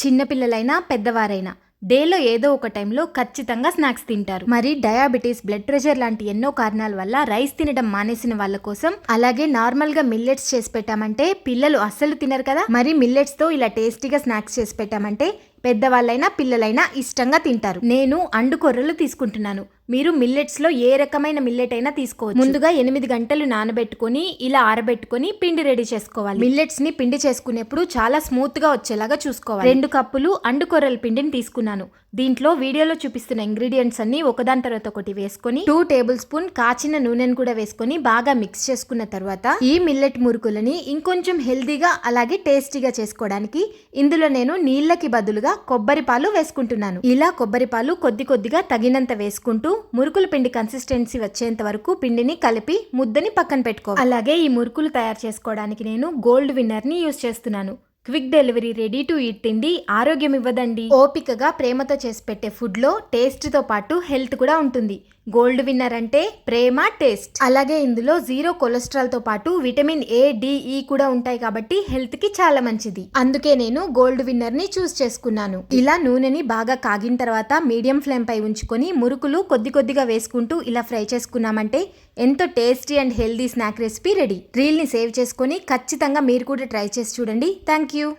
చిన్నపిల్లలైనా పెద్దవారైనా డేలో ఏదో ఒక టైంలో ఖచ్చితంగా స్నాక్స్ తింటారు. మరి డయాబెటీస్, బ్లడ్ ప్రెషర్ లాంటి ఎన్నో కారణాల వల్ల రైస్ తినడం మానేసిన వాళ్ళ కోసం, అలాగే నార్మల్ గా మిల్లెట్స్ చేసి పెట్టామంటే పిల్లలు అస్సలు తినరు కదా. మరి మిల్లెట్స్ తో ఇలా టేస్టీగా స్నాక్స్ చేసి పెట్టామంటే పెద్దవాళ్ళైనా పిల్లలైనా ఇష్టంగా తింటారు. నేను అండుకొర్రలు తీసుకుంటున్నాను. మీరు మిల్లెట్స్ లో ఏ రకమైన మిల్లెట్ అయినా తీసుకోవచ్చు. ముందుగా 8 గంటలు నానబెట్టుకొని ఇలా ఆరబెట్టుకొని పిండి రెడీ చేసుకోవాలి. మిల్లెట్స్ ని పిండి చేసుకునేప్పుడు చాలా స్మూత్ గా వచ్చేలాగా చూసుకోవాలి. 2 కప్పులు అండుకొర్రల పిండిని తీసుకున్నాను. దీంట్లో వీడియోలో చూపిస్తున్న ఇంగ్రీడియంట్స్ అన్ని ఒకదాని తర్వాత ఒకటి వేసుకొని 2 టేబుల్ స్పూన్ కాచిన నూనెను కూడా వేసుకొని బాగా మిక్స్ చేసుకున్న తర్వాత ఈ మిల్లెట్ మురుకులని ఇంకొంచెం హెల్దీగా అలాగే టేస్టీగా చేసుకోవడానికి ఇందులో నేను నీళ్ళకి బదులుగా కొబ్బరి పాలు వేసుకుంటున్నాను. ఇలా కొబ్బరి పాలు కొద్ది కొద్దిగా తగినంత వేసుకుంటూ మురుకుల పిండి కన్సిస్టెన్సీ వచ్చేంత వరకు పిండిని కలిపి ముద్దని పక్కన పెట్టుకోవాలి. అలాగే ఈ మురుకులు తయారు చేసుకోవడానికి నేను గోల్డ్ విన్నర్ ని యూజ్ చేస్తున్నాను. Quick delivery, ready to eat తిండి ఆరోగ్యం ఇవ్వదండి. ఓపికగా ప్రేమతో చేసి పెట్టే ఫుడ్ లో టేస్ట్ తో పాటు హెల్త్ కూడా ఉంటుంది. గోల్డ్ విన్నర్ అంటే ప్రేమ, టేస్ట్. అలాగే ఇందులో 0 కొలెస్ట్రాల్ తో పాటు విటమిన్ A, D, E కూడా ఉంటాయి కాబట్టి హెల్త్ కి చాలా మంచిది. అందుకే నేను గోల్డ్ విన్నర్ ని చూస్ చేసుకున్నాను. ఇలా నూనెని బాగా కాగిన తర్వాత మీడియం ఫ్లేమ్ పై ఉంచుకొని మురుకులు కొద్ది కొద్దిగా వేసుకుంటూ ఇలా ఫ్రై చేసుకున్నామంటే ఎంతో tasty and healthy snack recipe ready. Reel ని సేవ్ చేసుకొని ఖచ్చితంగా మీరు కూడా ట్రై చేసి చూడండి. Thank you.